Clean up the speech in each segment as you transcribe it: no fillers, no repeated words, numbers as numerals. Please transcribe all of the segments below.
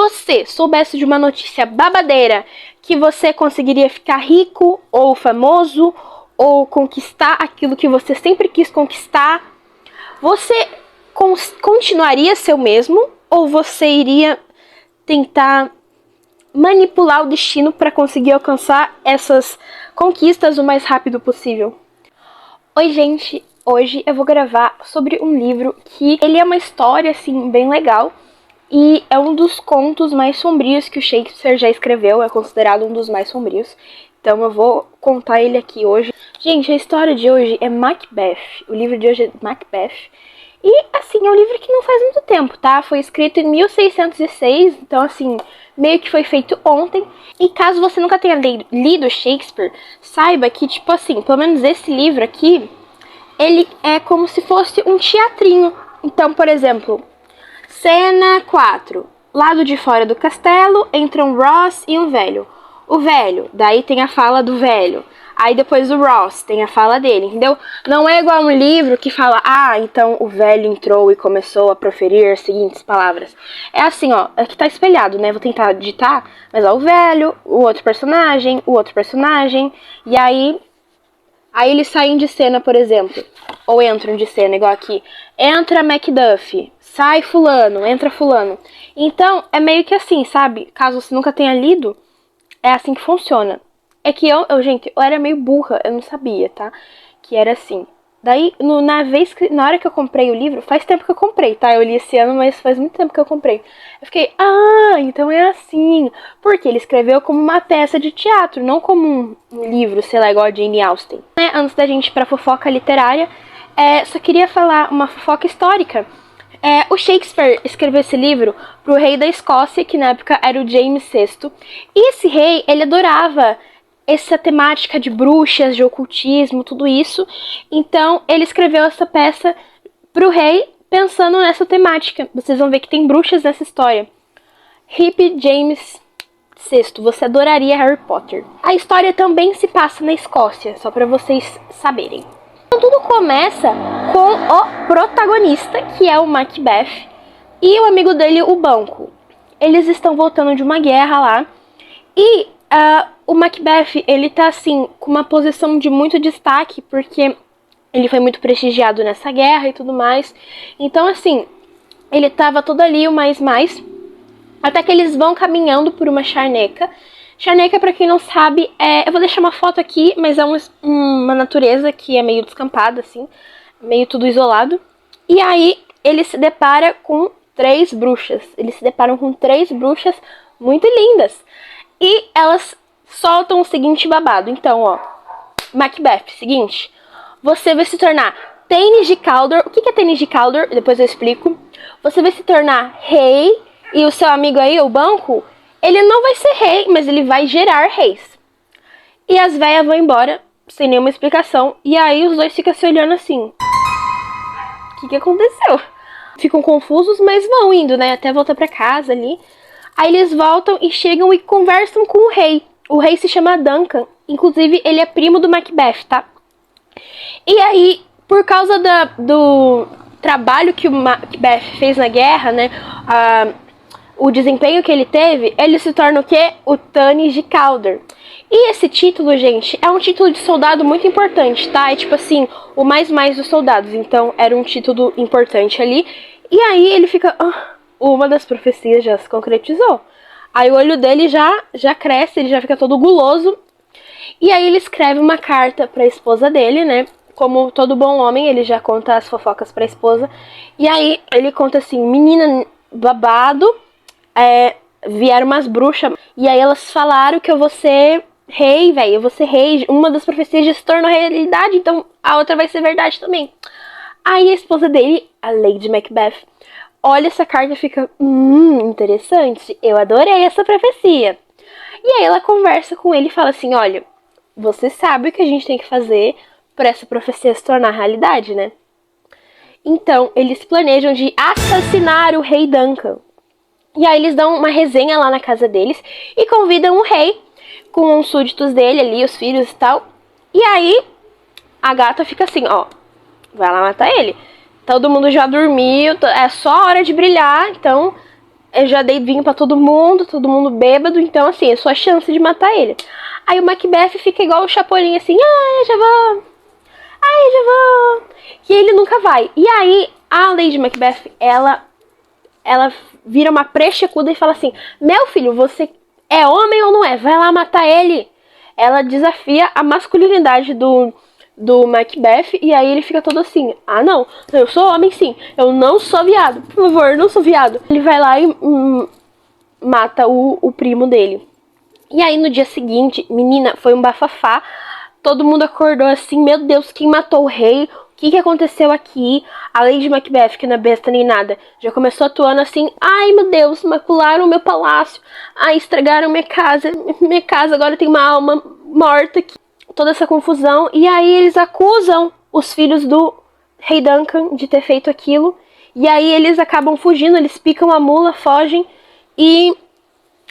você soubesse de uma notícia babadeira que você conseguiria ficar rico ou famoso ou conquistar aquilo que você sempre quis conquistar, você continuaria seu mesmo ou você iria tentar manipular o destino para conseguir alcançar essas conquistas o mais rápido possível? Oi, gente! Hoje eu vou gravar sobre um livro que ele é uma história, assim, bem legal. E é um dos contos mais sombrios que o Shakespeare já escreveu, é considerado um dos mais sombrios. Então eu vou contar ele aqui hoje. Gente, a história de hoje é Macbeth. O livro de hoje é Macbeth. E, assim, é um livro que não faz muito tempo, tá? Foi escrito em 1606, então, assim, meio que foi feito ontem. E caso você nunca tenha lido Shakespeare, saiba que, tipo assim, pelo menos esse livro aqui, ele é como se fosse um teatrinho. Então, por exemplo, cena 4. Lado de fora do castelo, entram Ross e um velho. O velho, daí tem a fala do velho. Aí depois o Ross tem a fala dele, entendeu? Não é igual um livro que fala, então o velho entrou e começou a proferir as seguintes palavras. É assim, ó, é que tá espelhado, né? Vou tentar digitar, mas ó, o velho, o outro personagem, e aí eles saem de cena, por exemplo, ou entram de cena, igual aqui. Entra Macduff, sai fulano, entra fulano. Então, é meio que assim, sabe? Caso você nunca tenha lido, é assim que funciona. É que gente, eu era meio burra, eu não sabia, tá? Que era assim. Daí, na hora que eu comprei o livro, faz tempo que eu comprei, tá? Eu li esse ano, mas faz muito tempo que eu comprei. Eu fiquei, então é assim. Porque ele escreveu como uma peça de teatro, não como um livro, sei lá, igual a Jane Austen. Antes da gente ir pra fofoca literária, só queria falar uma fofoca histórica. O Shakespeare escreveu esse livro pro rei da Escócia, que na época era o James VI. E esse rei, ele adorava essa temática de bruxas, de ocultismo, tudo isso. Então, ele escreveu essa peça pro rei pensando nessa temática. Vocês vão ver que tem bruxas nessa história. Hip James VI, você adoraria Harry Potter. A história também se passa na Escócia, só pra vocês saberem. Então, tudo começa com o protagonista, que é o Macbeth, e o amigo dele, o Banquo. Eles estão voltando de uma guerra lá, e o Macbeth, ele tá, assim, com uma posição de muito destaque, porque ele foi muito prestigiado nessa guerra e tudo mais. Então, assim, ele tava todo ali, o mais, até que eles vão caminhando por uma charneca. Charneca, pra quem não sabe, eu vou deixar uma foto aqui, mas é uma natureza que é meio descampada, assim, meio tudo isolado. E aí, ele se depara com 3 bruxas. Eles se deparam com 3 bruxas muito lindas. E elas soltam o seguinte babado. Então, ó, Macbeth, seguinte, você vai se tornar Tanis de Cawdor. O que é Tanis de Cawdor? Depois eu explico. Você vai se tornar rei, e o seu amigo aí, o Banquo, ele não vai ser rei, mas ele vai gerar reis. E as velhas vão embora, sem nenhuma explicação, e aí os dois ficam se olhando assim. O que aconteceu? Ficam confusos, mas vão indo, né, até voltar pra casa ali. Aí eles voltam e chegam e conversam com o rei. O rei se chama Duncan. Inclusive, ele é primo do Macbeth, tá? E aí, por causa do trabalho que o Macbeth fez na guerra, né? O desempenho que ele teve, ele se torna o quê? O Tanis de Cawdor. E esse título, gente, é um título de soldado muito importante, tá? É tipo assim, o mais dos soldados. Então, era um título importante ali. E aí, ele fica... uma das profecias já se concretizou. Aí o olho dele já cresce, ele já fica todo guloso. E aí ele escreve uma carta pra esposa dele, né? Como todo bom homem, ele já conta as fofocas pra esposa. E aí ele conta assim, menina babado, vieram umas bruxas. E aí elas falaram que eu vou ser rei, velho. Eu vou ser rei. Uma das profecias já se tornou realidade, então a outra vai ser verdade também. Aí a esposa dele, a Lady Macbeth, olha essa carta e fica, interessante, eu adorei essa profecia. E aí ela conversa com ele e fala assim, olha, você sabe o que a gente tem que fazer para essa profecia se tornar realidade, né? Então, eles planejam de assassinar o rei Duncan. E aí eles dão uma resenha lá na casa deles e convidam o rei com os súditos dele ali, os filhos e tal. E aí a gata fica assim, ó, vai lá matar ele. Todo mundo já dormiu, é só a hora de brilhar, então Eu já dei vinho pra todo mundo bêbado, então assim, é sua chance de matar ele. Aí o Macbeth fica igual o Chapolin, assim, eu já vou, eu já vou. E ele nunca vai. E aí, a Lady Macbeth, ela vira uma prechecuda e fala assim, meu filho, você é homem ou não é? Vai lá matar ele. Ela desafia a masculinidade do Macbeth, e aí ele fica todo assim, não, eu sou homem sim, eu não sou viado, por favor, eu não sou viado. Ele vai lá e mata o primo dele. E aí no dia seguinte, menina, foi um bafafá, todo mundo acordou assim, meu Deus, quem matou o rei? O que aconteceu aqui? A Lady Macbeth, que não é besta nem nada, já começou atuando assim, ai meu Deus, macularam meu palácio, estragaram minha casa agora tem uma alma morta aqui. Toda essa confusão, e aí eles acusam os filhos do rei Duncan de ter feito aquilo, e aí eles acabam fugindo, eles picam a mula, fogem, e,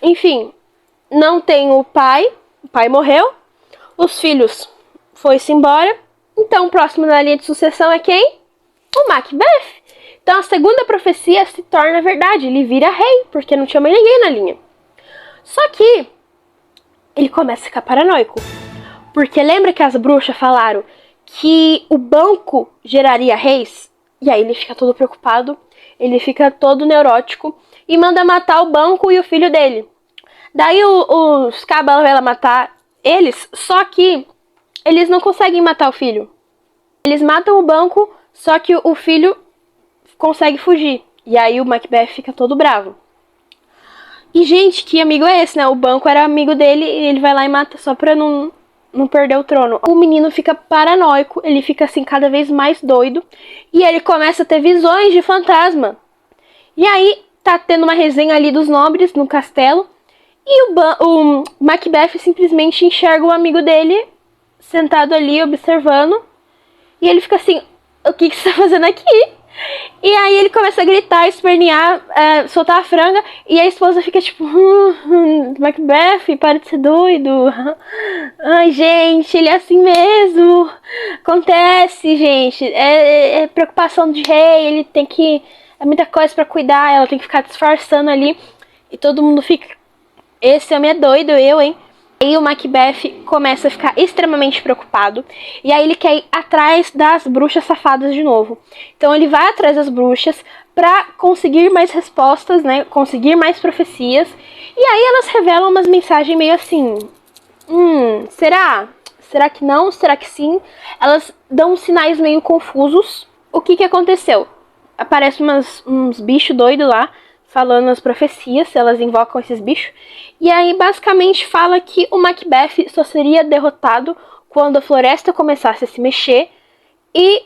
enfim, não tem o pai morreu, os filhos foi-se embora, então o próximo na linha de sucessão é quem? O Macbeth. Então a segunda profecia se torna verdade, ele vira rei, porque não tinha mais ninguém na linha. Só que ele começa a ficar paranoico. Porque lembra que as bruxas falaram que o banco geraria reis? E aí ele fica todo preocupado, ele fica todo neurótico e manda matar o banco e o filho dele. Daí os cabas vão lá matar eles, só que eles não conseguem matar o filho. Eles matam o banco, só que o filho consegue fugir. E aí o Macbeth fica todo bravo. E gente, que amigo é esse, né? O banco era amigo dele e ele vai lá e mata só pra não perder o trono. O menino fica paranoico, ele fica assim cada vez mais doido e ele começa a ter visões de fantasma. E aí tá tendo uma resenha ali dos nobres no castelo e o Macbeth simplesmente enxerga o amigo dele sentado ali observando e ele fica assim, o que você tá fazendo aqui? E aí ele começa a gritar, espernear, soltar a franga. E a esposa fica tipo, Macbeth, para de ser doido. Ai, gente, ele é assim mesmo. Acontece, gente. É preocupação de rei, ele tem que... É muita coisa pra cuidar, ela tem que ficar disfarçando ali. E todo mundo fica, esse homem é doido, eu, hein? E o Macbeth começa a ficar extremamente preocupado. E aí ele quer ir atrás das bruxas safadas de novo. Então ele vai atrás das bruxas pra conseguir mais respostas, né? Conseguir mais profecias. E aí elas revelam umas mensagens meio assim... será? Será que não? Será que sim? Elas dão sinais meio confusos. O que aconteceu? Aparecem uns bichos doidos lá, falando as profecias, elas invocam esses bichos. E aí basicamente fala que o Macbeth só seria derrotado quando a floresta começasse a se mexer e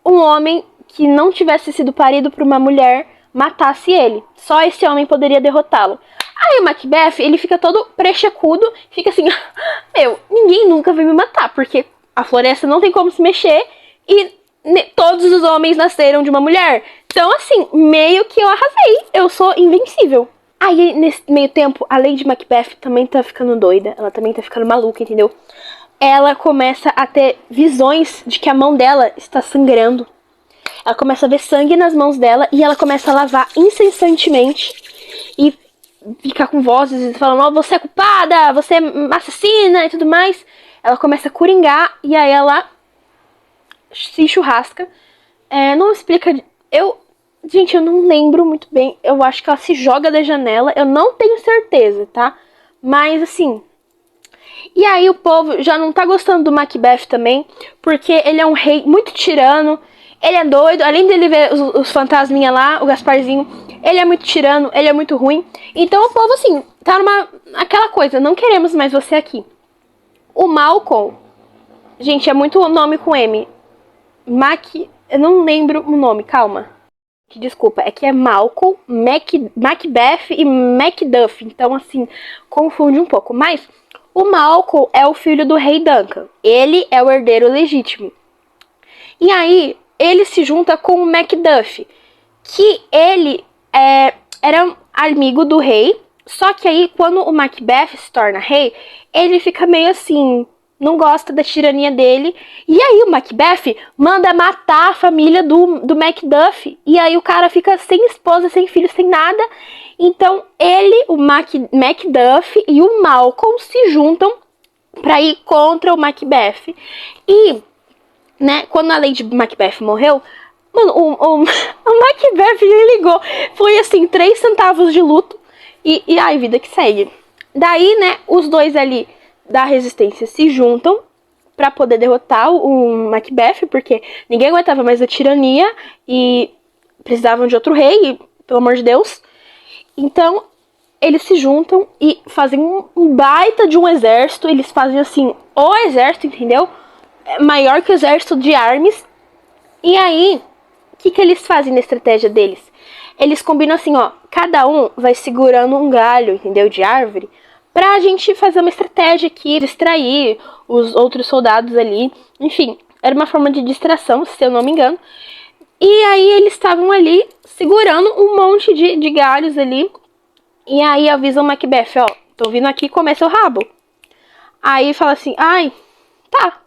um homem que não tivesse sido parido por uma mulher matasse ele. Só esse homem poderia derrotá-lo. Aí o Macbeth, ele fica todo prechecudo, fica assim, ninguém nunca vai me matar, porque a floresta não tem como se mexer e todos os homens nasceram de uma mulher. Então, assim, meio que eu arrasei. Eu sou invencível. Aí, nesse meio tempo, a Lady Macbeth também tá ficando doida. Ela também tá ficando maluca, entendeu? Ela começa a ter visões de que a mão dela está sangrando. Ela começa a ver sangue nas mãos dela e ela começa a lavar incessantemente. E ficar com vozes falando, você é culpada, você é assassina e tudo mais. Ela começa a coringar e aí ela se churrasca. Não explica... Gente, eu não lembro muito bem. Eu acho que ela se joga da janela. Eu não tenho certeza, tá? Mas, assim... E aí o povo já não tá gostando do Macbeth também. Porque ele é um rei muito tirano. Ele é doido. Além dele ver os fantasminha lá, o Gasparzinho... Ele é muito tirano, ele é muito ruim. Então o povo, assim, tá aquela coisa. Não queremos mais você aqui. O Malcolm... Gente, é muito nome com M. Eu não lembro o nome, calma. Desculpa, é que é Malcolm, Macbeth e Macduff. Então, assim, confunde um pouco. Mas o Malcolm é o filho do rei Duncan. Ele é o herdeiro legítimo. E aí, ele se junta com o Macduff, que ele era amigo do rei. Só que aí, quando o Macbeth se torna rei, ele fica meio assim... Não gosta da tirania dele. E aí o Macbeth manda matar a família do Macduff. E aí o cara fica sem esposa, sem filho, sem nada. Então ele, o Macduff e o Malcolm se juntam pra ir contra o Macbeth. E, né, quando a Lady Macbeth morreu, mano, o Macbeth ligou. Foi assim, 3 centavos de luto. E ai, vida que segue. Daí, né, os dois ali da resistência se juntam pra poder derrotar o Macbeth, porque ninguém aguentava mais a tirania e precisavam de outro rei, pelo amor de Deus. Então, eles se juntam e fazem um baita de um exército. Eles fazem, assim, o exército, entendeu? Maior que o exército de Armes. E aí, o que eles fazem na estratégia deles? Eles combinam assim, ó, cada um vai segurando um galho, entendeu, de árvore, pra gente fazer uma estratégia aqui, distrair os outros soldados ali. Enfim, era uma forma de distração, se eu não me engano. E aí eles estavam ali segurando um monte de galhos ali. E aí avisam o Macbeth, ó, tô vindo aqui comer seu rabo. Aí fala assim, ai, tá,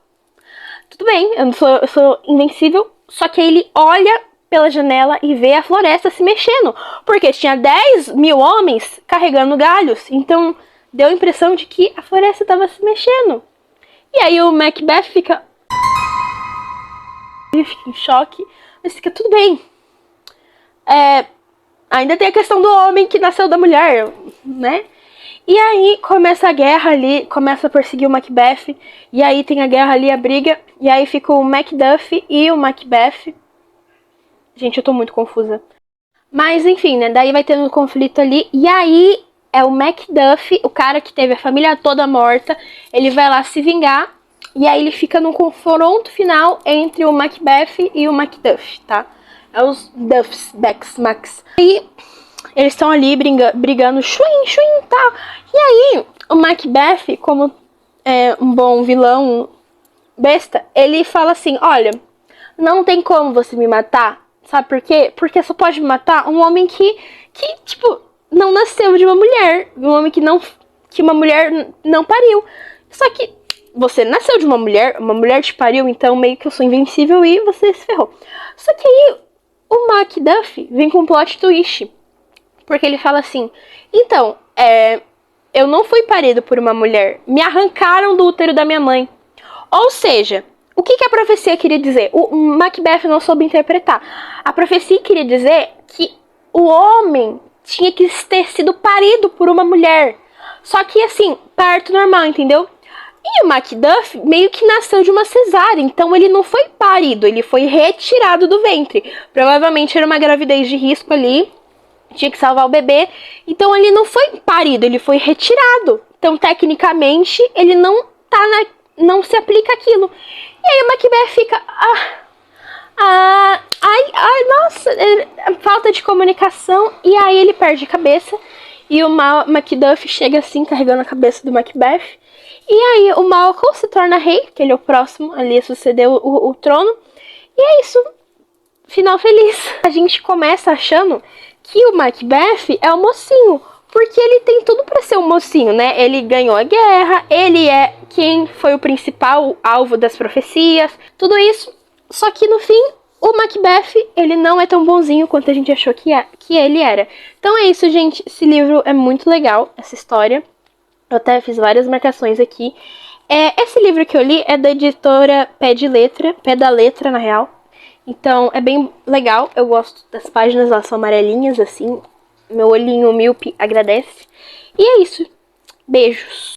tudo bem, eu sou invencível. Só que ele olha pela janela e vê a floresta se mexendo. Porque tinha 10 mil homens carregando galhos. Então deu a impressão de que a floresta estava se mexendo. E aí o Macbeth fica... Ele fica em choque. Mas fica tudo bem. Ainda tem a questão do homem que nasceu da mulher, né? E aí começa a guerra ali, começa a perseguir o Macbeth. E aí tem a guerra ali, a briga. E aí fica o Macduff e o Macbeth. Gente, eu tô muito confusa. Mas enfim, né? Daí vai tendo um conflito ali. E aí é o Macduff, o cara que teve a família toda morta. Ele vai lá se vingar. E aí ele fica num confronto final entre o Macbeth e o Macduff, tá? É os Duffs, Becks, Max. E eles estão ali brigando, chuim, tal. E aí, o Macbeth, como é um bom vilão besta, ele fala assim, olha, não tem como você me matar. Sabe por quê? Porque só pode me matar um homem que tipo, não nasceu de uma mulher. Um homem que uma mulher não pariu. Só que você nasceu de uma mulher te pariu, então meio que eu sou invencível e você se ferrou. Só que aí, o Macduff vem com um plot twist. Porque ele fala assim, então, eu não fui parido por uma mulher. Me arrancaram do útero da minha mãe. Ou seja, o que a profecia queria dizer? O Macbeth não soube interpretar. A profecia queria dizer que o homem tinha que ter sido parido por uma mulher. Só que, assim, parto normal, entendeu? E o Macduff meio que nasceu de uma cesárea, então ele não foi parido, ele foi retirado do ventre. Provavelmente era uma gravidez de risco ali, tinha que salvar o bebê. Então ele não foi parido, ele foi retirado. Então, tecnicamente, ele não não se aplica aquilo. E aí o Macbeth fica... nossa, falta de comunicação. E aí ele perde a cabeça. E o Macduff chega assim, carregando a cabeça do Macbeth. E aí o Malcolm se torna rei, que ele é o próximo ali a suceder o trono. E é isso. Final feliz. A gente começa achando que o Macbeth é o mocinho. Porque ele tem tudo pra ser um mocinho, né? Ele ganhou a guerra, ele é quem foi o principal alvo das profecias, tudo isso. Só que no fim, o Macbeth, ele não é tão bonzinho quanto a gente achou que ele era. Então é isso, gente. Esse livro é muito legal, essa história. Eu até fiz várias marcações aqui. Esse livro que eu li é da editora Pé da Letra, na real. Então é bem legal, eu gosto das páginas, elas são amarelinhas, assim. Meu olhinho míope agradece. E é isso. Beijos.